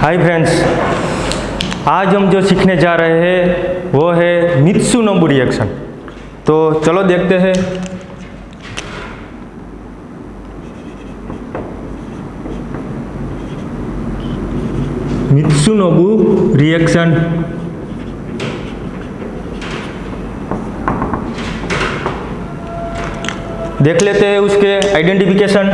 Hi friends, आज हम जो सीखने जा रहे हैं वो है मित्सुनोबु रिएक्शन। तो चलो देखते हैं। मित्सुनोबु रिएक्शन देख लेते हैं उसके आइडेंटिफिकेशन।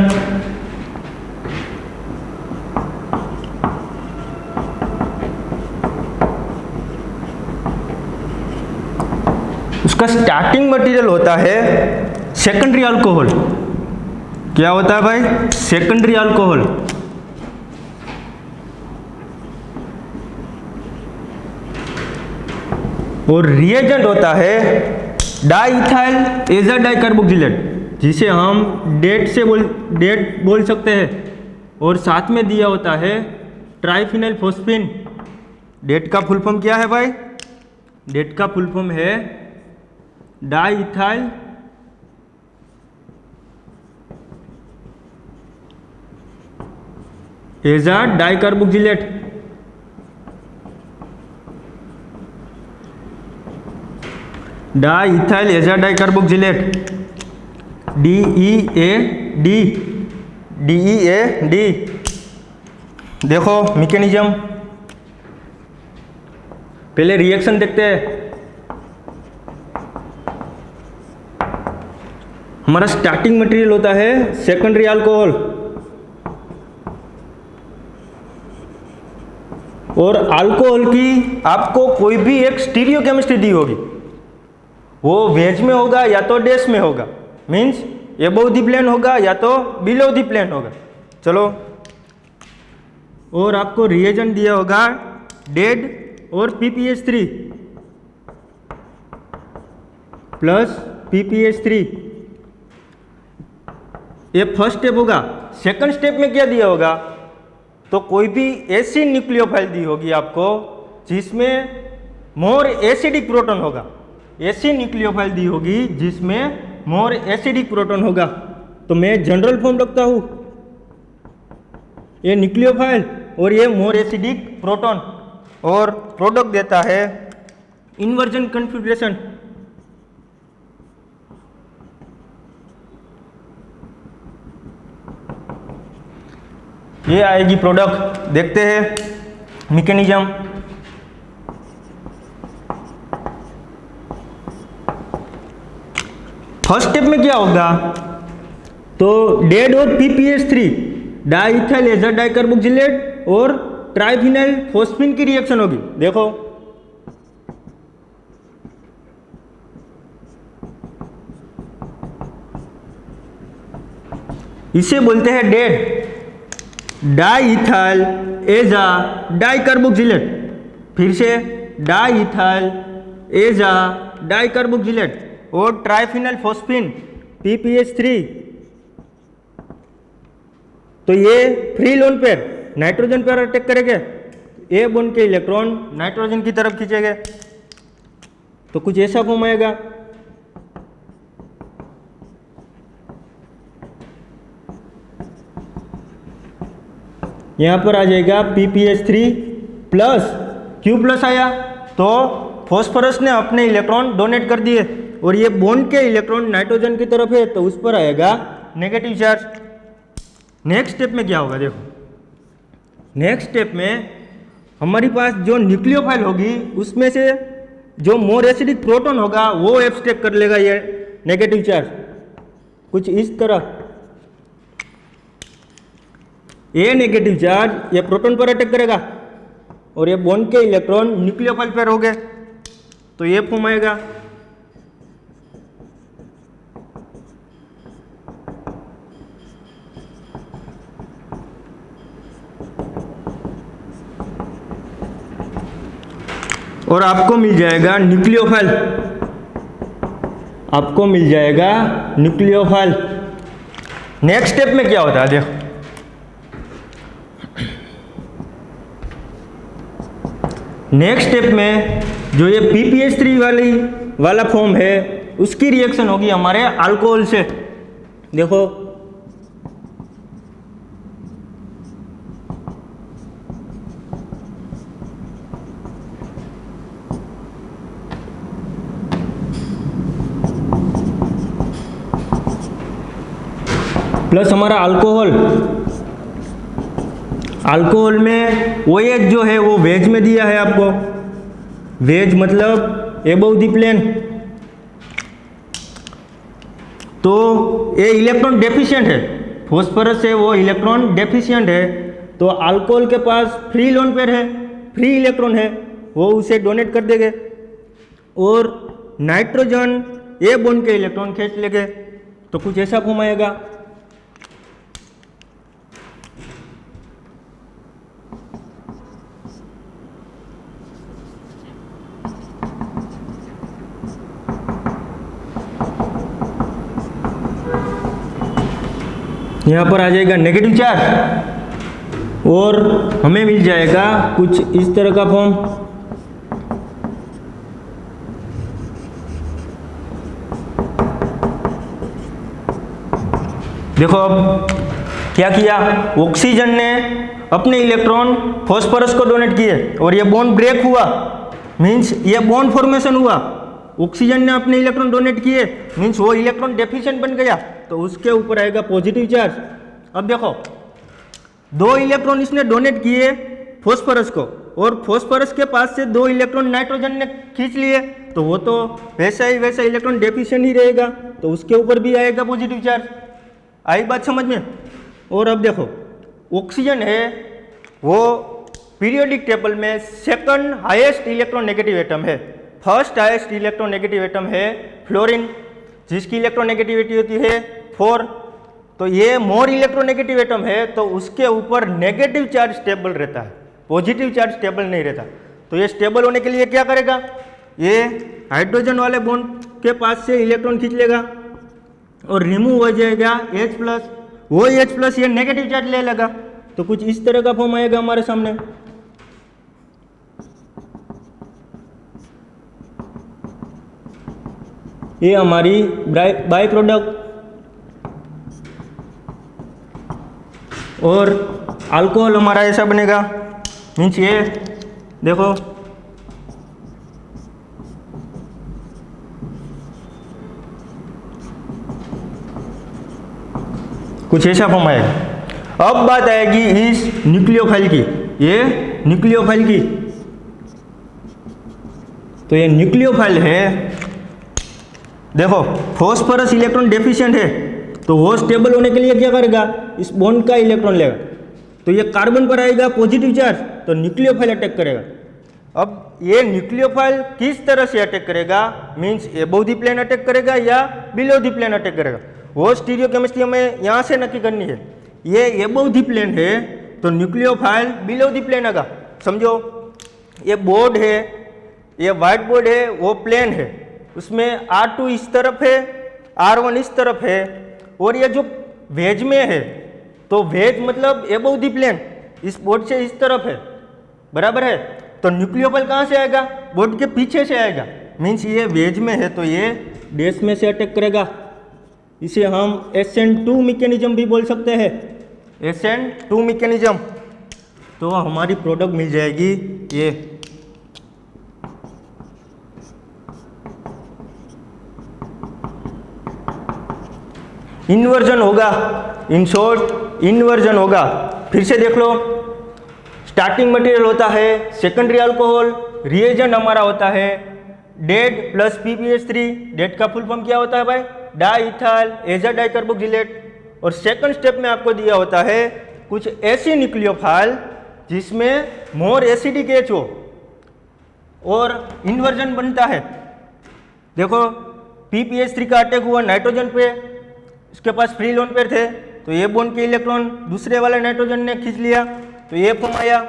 उसका स्टार्टिंग मटेरियल होता है सेकेंडरी अल्कोहल। क्या होता है भाई? Secondary alcohol. और रिएजेंट होता है डाइइथाइल एजर डाइकार्बोक्सिलेट, जिसे हम डेट बोल सकते हैं। और साथ में दिया होता है ट्राइफिनाइल फोस्फीन। डेट का फुल फॉर्म क्या है भाई? डेट का फुल फॉर्म है diethyl azo dicarboxylate. Diethyl azo dicarboxylate DEAD। देखो मैकेनिज्म, पहले रिएक्शन देखते हैं। हमारा स्टार्टिंग मटेरियल होता है सेकेंडरी अल्कोहल, और अल्कोहल की आपको कोई भी एक स्टीरियो केमिस्ट्री दी होगी, वो वेज में होगा या तो डैश में होगा, मीन्स एबव द प्लेन होगा या तो बिलो द प्लेन होगा। चलो, और आपको रिएजेंट दिया होगा डेड और PPH3 प्लस PPH3। ये फर्स्ट स्टेप होगा। सेकंड स्टेप में क्या दिया होगा? तो कोई भी ऐसी न्यूक्लियोफाइल दी होगी आपको जिसमें मोर एसिडिक प्रोटॉन होगा। ऐसी न्यूक्लियोफाइल दी होगी जिसमें मोर एसिडिक प्रोटॉन होगा। तो मैं जनरल फॉर्म रखता हूं, ये न्यूक्लियोफाइल और ये मोर एसिडिक प्रोटॉन, और प्रोडक्ट देता है इन्वर्जन कन्फिग्रेशन। ये आएगी प्रोडक्ट। देखते हैं मैकेनिज्म। फर्स्ट स्टेप में क्या होगा? तो डेड और PPH3 डाइइथाइल एजर डाइकार्बोक्सिलेट और ट्राइफिनाइल फोस्फीन की रिएक्शन होगी। देखो, इसे बोलते हैं डेड। डाइइथाइल एजर डाइकार्बोक्सिलेट, फिर से डाइइथाइल एजर डाइकार्बोक्सिलेट और ट्राइफिनाइल फोस्फीन PPH3। तो ये फ्री लोन पेयर नाइट्रोजन पर अटैक करेंगे, ए बॉन्ड के इलेक्ट्रॉन नाइट्रोजन की तरफ खींचेंगे, तो कुछ ऐसा फॉर्म आएगा। यहां पर आ जाएगा PPH3 प्लस Q प्लस आया, तो फॉस्फोरस ने अपने इलेक्ट्रॉन डोनेट कर दिए, और ये बॉन्ड के इलेक्ट्रॉन नाइट्रोजन की तरफ है, तो उस पर आएगा नेगेटिव चार्ज। नेक्स्ट स्टेप में क्या होगा? देखो, नेक्स्ट स्टेप में हमारी पास जो न्यूक्लियोफाइल होगी उसमें से जो मोर एसिडिक प्रोटॉन होगा वो एब्स्ट्रैक्ट कर लेगा ये नेगेटिव चार्ज, कुछ इस तरह। ये नेगेटिव चार्ज ये प्रोटॉन पर अटैक करेगा, और ये बॉन्ड के इलेक्ट्रॉन न्यूक्लियोफाइल पर हो गए, तो ये फॉर्म आएगा। और आपको मिल जाएगा न्यूक्लियोफाइल, आपको मिल जाएगा न्यूक्लियोफाइल। नेक्स्ट स्टेप में क्या होता है? देखो, नेक्स्ट स्टेप में जो ये PPH3 वाला फॉर्म है उसकी रिएक्शन होगी हमारे अल्कोहल से। देखो, प्लस हमारा अल्कोहल, अल्कोहल में OH जो है वो वेज में दिया है आपको, वेज मतलब एबव द प्लेन, तो ये इलेक्ट्रॉन डेफिशिएंट है, फॉस्फोरस है वो इलेक्ट्रॉन डेफिशिएंट है, तो अल्कोहल के पास फ्री लोन पेयर है, फ्री इलेक्ट्रॉन है, वो उसे डोनेट कर देंगे, और नाइट्रोजन ए बॉन्ड के इलेक्ट्रॉन खींच लेंगे, तो कुछ ऐसा फॉर्म आएगा। यहाँ पर आ जाएगा नेगेटिव चार्ज और हमें मिल जाएगा कुछ इस तरह का फॉर्म। देखो अब क्या किया, ऑक्सीजन ने अपने इलेक्ट्रॉन फॉस्फोरस को डोनेट किए और ये बॉन्ड ब्रेक हुआ, मींस ये बॉन्ड फॉर्मेशन हुआ। ऑक्सीजन ने अपने इलेक्ट्रॉन डोनेट किए मींस वो इलेक्ट्रॉन डेफिशिएंट बन गया, तो उसके ऊपर आएगा पॉजिटिव चार्ज। अब देखो 2 इलेक्ट्रॉन इसने डोनेट किए फॉस्फोरस को और फॉस्फोरस के पास से 2 इलेक्ट्रॉन नाइट्रोजन ने खींच लिए, तो वो तो वैसा इलेक्ट्रॉन डेफिशिएंट ही रहेगा, तो उसके ऊपर भी आएगा पॉजिटिव चार्ज। आई बात समझ में। और अब देखो ऑक्सीजन है वो पीरियोडिक टेबल में second highest electron negative atom है, first highest electron negative atom है फ्लोरीन, जिसकी इलेक्ट्रॉन नेगेटिविटी होती है 4, तो ये मोर इलेक्ट्रॉन नेगेटिव एटम है, तो उसके ऊपर नेगेटिव चार्ज स्टेबल रहता है, पॉजिटिव चार्ज स्टेबल नहीं रहता। तो ये स्टेबल होने के लिए क्या करेगा, ये हाइड्रोजन वाले बॉन्ड के पास से इलेक्ट्रॉन खींच लेगा और रिमूव हो जाएगा H+, वो H+ ये नेगेटिव चार्ज ले लेगा, तो कुछ इस तरह का फॉर्म आएगा हमारे सामने। ये हमारी बाई प्रोडक्ट। और अल्कोहल हमारा ऐसा बनेगा, मीन्स ये देखो कुछ ऐसा फॉर्म आएगा। अब बात आएगी इस न्यूक्लियोफाइल की, ये न्यूक्लियोफाइल की, तो ये न्यूक्लियोफाइल है, देखो फॉस्फोरस इलेक्ट्रॉन डेफिशिएंट है, तो वो स्टेबल होने के लिए क्या करेगा, इस बॉन्ड का इलेक्ट्रॉन लेगा, तो ये कार्बन पर आएगा पॉजिटिव चार्ज, तो न्यूक्लियोफाइल अटैक करेगा। अब ये न्यूक्लियोफाइल किस तरह से अटैक करेगा, means above the plane attack करेगा या बिलो द प्लेन अटैक करेगा, वो स्टीरियोकेमिस्ट्री हमें यहाँ से नक्की करनी है। ये एबव द प्लेन है तो न्यूक्लियोफाइल बिलो द प्लेन आएगा। समझो ये बोर्ड है, ये व्हाइट बोर्ड है, वो प्लेन है, उसमें R2 इस तरफ है, R1 इस तरफ है, और ये जो वेज में है, तो वेज मतलब एबव द प्लेन, इस बोर्ड से इस तरफ है, बराबर है, तो न्यूक्लियोफाइल कहाँ से आएगा, बोर्ड के पीछे से आएगा, मीन्स ये वेज में है तो ये डैश में से अटैक करेगा। इसे हम SN2 मैकेनिज्म भी बोल सकते हैं, SN2 मैकेनिज्म। तो हमारी प्रोडक्ट मिल जाएगी ये। इन्वर्जन होगा, इन शॉर्ट इन्वर्जन होगा। फिर से देख लो, स्टार्टिंग मटेरियल होता है सेकेंडरी अल्कोहल, रिएजेंट हमारा होता है डेट प्लस PPH3। डेट का फुल फॉर्म क्या होता है भाई, डाईथाइल एजर डाइकार्बोक्सिलेट। और सेकंड स्टेप में आपको दिया होता है कुछ ऐसी न्यूक्लियोफाइल जिसमें मोर एसिडिक H हो और इन्वर्जन बनता है। देखो PPH3 का अटैक हुआ नाइट्रोजन पे, इसके पास फ्री लोन पेयर थे, तो ये बॉन्ड के इलेक्ट्रॉन दूसरे वाले नाइट्रोजन ने खींच लिया, तो ये फॉर्म आया।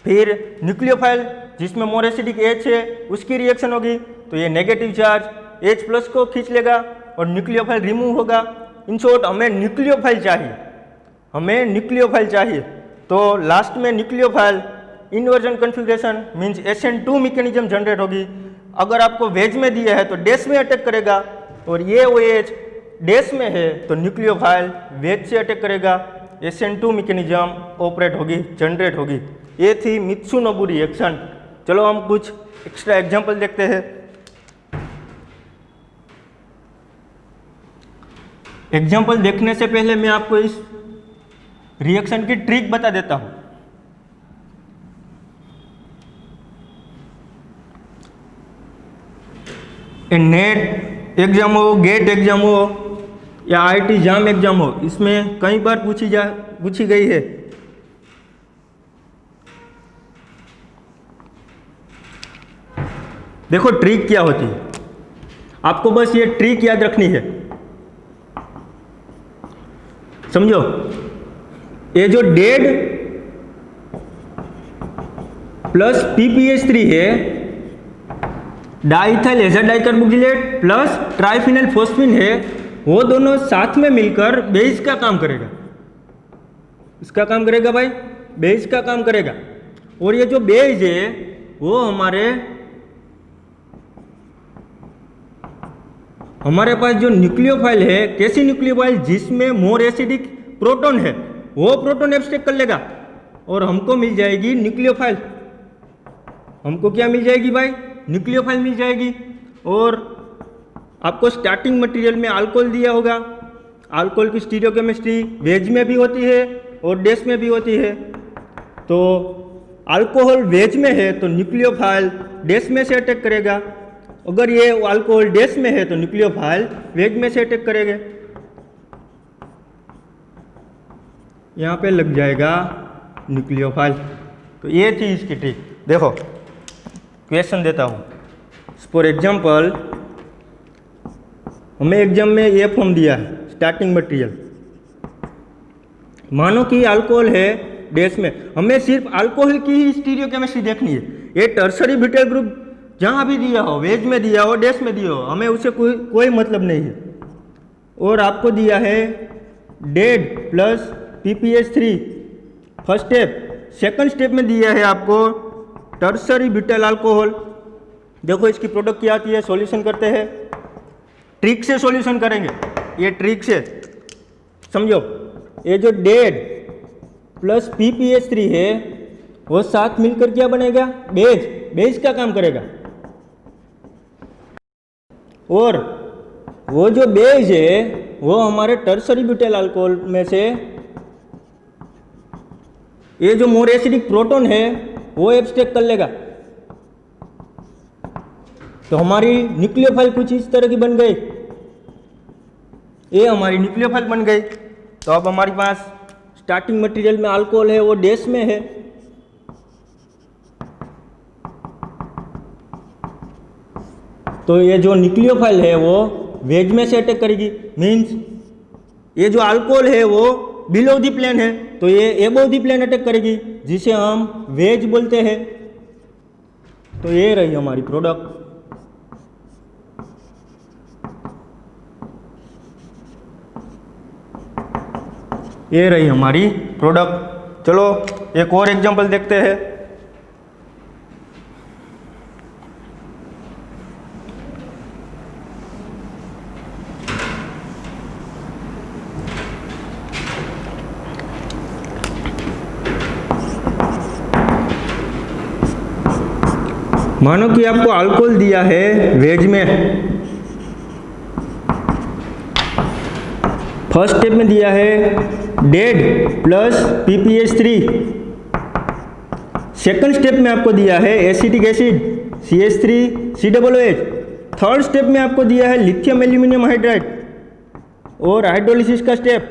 फिर न्यूक्लियोफाइल जिसमें मोर एसिडिक H है, उसकी रिएक्शन होगी, तो ये नेगेटिव चार्ज H+ को खींच लेगा और न्यूक्लियोफाइल रिमूव होगा। इन शॉर्ट हमें न्यूक्लियोफाइल चाहिए, हमें न्यूक्लियोफाइल चाहिए। तो लास्ट में nucleophile inversion configuration means SN2 mechanism generate होगी। अगर आपको वेज में दिया है तो डैश में अटैक करेगा, और ये OH डैश में है तो न्यूक्लियोफाइल वेज से अटैक करेगा, SN2 मैकेनिज्म ऑपरेट होगी, जनरेट होगी। ये थी मित्सुनोबु रिएक्शन। चलो हम कुछ एक्स्ट्रा एग्जांपल देखते हैं। एग्जाम्पल देखने से पहले मैं आपको इस रिएक्शन की ट्रिक बता देता हूँ। नेट एग्जाम हो, गेट एग्जाम हो या आईटी जाम एग्जाम हो, इसमें कई बार पूछी गई है। देखो ट्रिक क्या होती है, आपको बस ये ट्रिक याद रखनी है। समझो, ये जो डेड प्लस PPH3 है, diethyl azo dicarboxylate plus triphenyl phosphine है, वो दोनों साथ में मिलकर बेस का काम करेगा। इसका काम करेगा भाई, बेस का काम करेगा। और ये जो बेस है वो हमारे पास जो न्यूक्लियोफाइल है, कैसी न्यूक्लियोफाइल, जिसमें मोर एसिडिक प्रोटॉन है, वो प्रोटॉन एब्स्ट्रैक्ट कर लेगा और हमको मिल जाएगी न्यूक्लियोफाइल। हमको क्या मिल जाएगी भाई? न्यूक्लियोफाइल मिल जाएगी। और आपको स्टार्टिंग मटेरियल में अल्कोहल दिया होगा। अल्कोहल की स्टीरियोकेमिस्ट्री वेज में भी होती है और डैश में भी होती है। तो अल्कोहल वेज में है तो न्यूक्लियोफाइल डैश में से अटैक करेगा, अगर ये अल्कोहल डैश में है तो न्यूक्लियोफाइल वेज में से अटैक करेगा। यहाँ पे लग जाएगा न्यूक्लियोफाइल। तो ये थी इसकी ट्रिक। देखो क्वेश्चन देता हूँ। फॉर एग्जाम्पल, हमें एग्जाम में ये फॉर्म दिया है स्टार्टिंग मटेरियल। मानो कि अल्कोहल है डैश में, हमें सिर्फ अल्कोहल की ही स्टीरियोकेमिस्ट्री देखनी है। ये टर्सरी ब्यूटाइल ग्रुप जहाँ भी दिया हो, वेज में दिया हो, डैश में दिया हो, हमें उससे कोई मतलब नहीं है। और आपको दिया है dead plus PPH3 first step. Second step में दिया है आपको टर्सरी ब्यूटाइल अल्कोहल। देखो इसकी प्रोडक्ट क्या आती है, सॉल्यूशन करते हैं। ट्रिक से सॉल्यूशन करेंगे, ये ट्रिक से समझो। ये जो डेड प्लस PPH3 है वो साथ मिलकर क्या बनेगा? बेस। बेस का काम करेगा। और वो जो बेस है वो हमारे टर्सरी ब्यूटाइल अल्कोहल में से ये जो मोर एसिडिक प्रोटॉन है वो एब्स्ट्रैक्ट कर लेगा। तो हमारी न्यूक्लियोफाइल कुछ इस तरह की बन गई। ये हमारी न्यूक्लियोफाइल बन गई। तो अब हमारे पास स्टार्टिंग मटेरियल में अल्कोहल है, वो डैश में है। तो ये जो न्यूक्लियोफाइल है वो वेज में से अटैक करेगी। मीन्स ये जो अल्कोहल है वो बिलो दी प्लेन है, तो ये एबव दी प्लेन अटैक करेगी, जिसे हम वेज बोलते हैं। तो ये रही हमारी प्रोडक्ट। ये रही हमारी प्रोडक्ट। चलो एक और एग्जांपल देखते हैं। मानो कि आपको अल्कोहल दिया है वेज में। फर्स्ट स्टेप में दिया है dead plus PPH3। Second step में आपको दिया है acetic acid CH3COOH। Third step में आपको दिया है लिथियम एल्यूमिनियम हाइड्राइड और हाइड्रोलिसिस का step.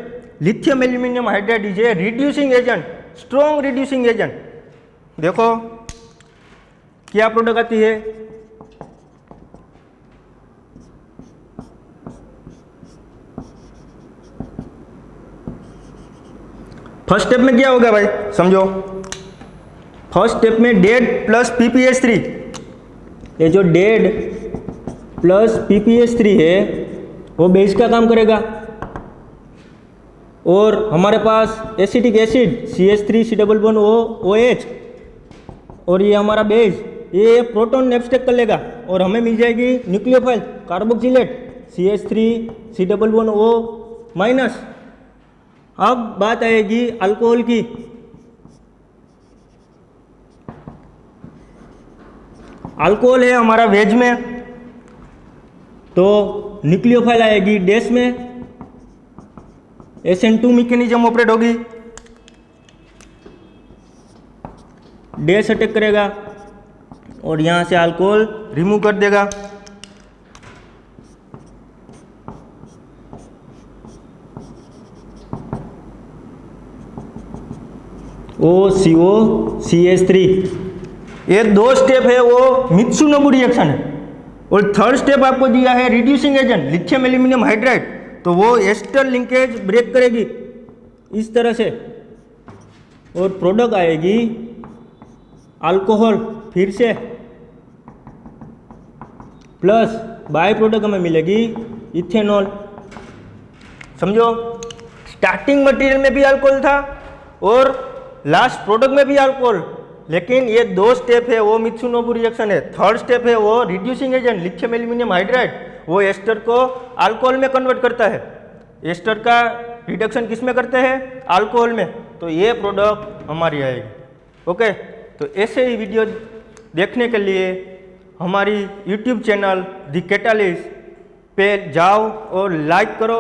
Lithium aluminium hydride is a reducing agent, strong reducing agent. देखो क्या प्रोडक्ट आती है? फर्स्ट स्टेप में क्या होगा भाई, समझो। फर्स्ट स्टेप में डेड प्लस PPH3। ये जो डेड प्लस PPH3 है वो बेस का काम करेगा। और हमारे पास एसिटिक एसिड CH3COOH और ये हमारा बेस, ये प्रोटॉन एब्स्ट्रैक्ट कर लेगा और हमें मिल जाएगी न्यूक्लियोफाइल कार्बोक्सिलेट CH3COO माइनस। अब बात आएगी अल्कोहल की। अल्कोहल है हमारा वेज में, तो न्यूक्लियोफाइल आएगी डैश में SN2 मैकेनिज्म ऑपरेट होगी, डैश अटैक करेगा और यहाँ से अल्कोहल रिमूव कर देगा। OCO-CH3, ये 2 स्टेप है वो मित्सुनोबु रिएक्शन है। और थर्ड स्टेप आपको दिया है reducing agent lithium aluminium hydride, तो वो एस्टर लिंकेज ब्रेक करेगी इस तरह से और प्रोडक्ट आएगी अल्कोहल फिर से प्लस बाय प्रोडक्ट हमें मिलेगी इथेनॉल। समझो, स्टार्टिंग मटेरियल में भी अल्कोहल था और लास्ट प्रोडक्ट में भी अल्कोहल, लेकिन ये 2 स्टेप है वो मित्सुनोबु रिएक्शन है। थर्ड स्टेप है वो reducing agent lithium aluminium hydride, वो एस्टर को अल्कोहल में कन्वर्ट करता है। एस्टर का रिडक्शन किस में करते हैं? अल्कोहल में। तो ये प्रोडक्ट हमारी आएगी। ओके, तो ऐसे ही वीडियो देखने के लिए हमारी यूट्यूब चैनल द कैटालिस्ट पे जाओ और लाइक करो,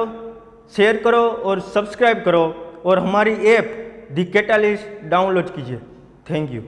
शेयर करो और सब्सक्राइब करो और हमारी ऐप द कैटालिस्ट डाउनलोड कीजिए। Thank you.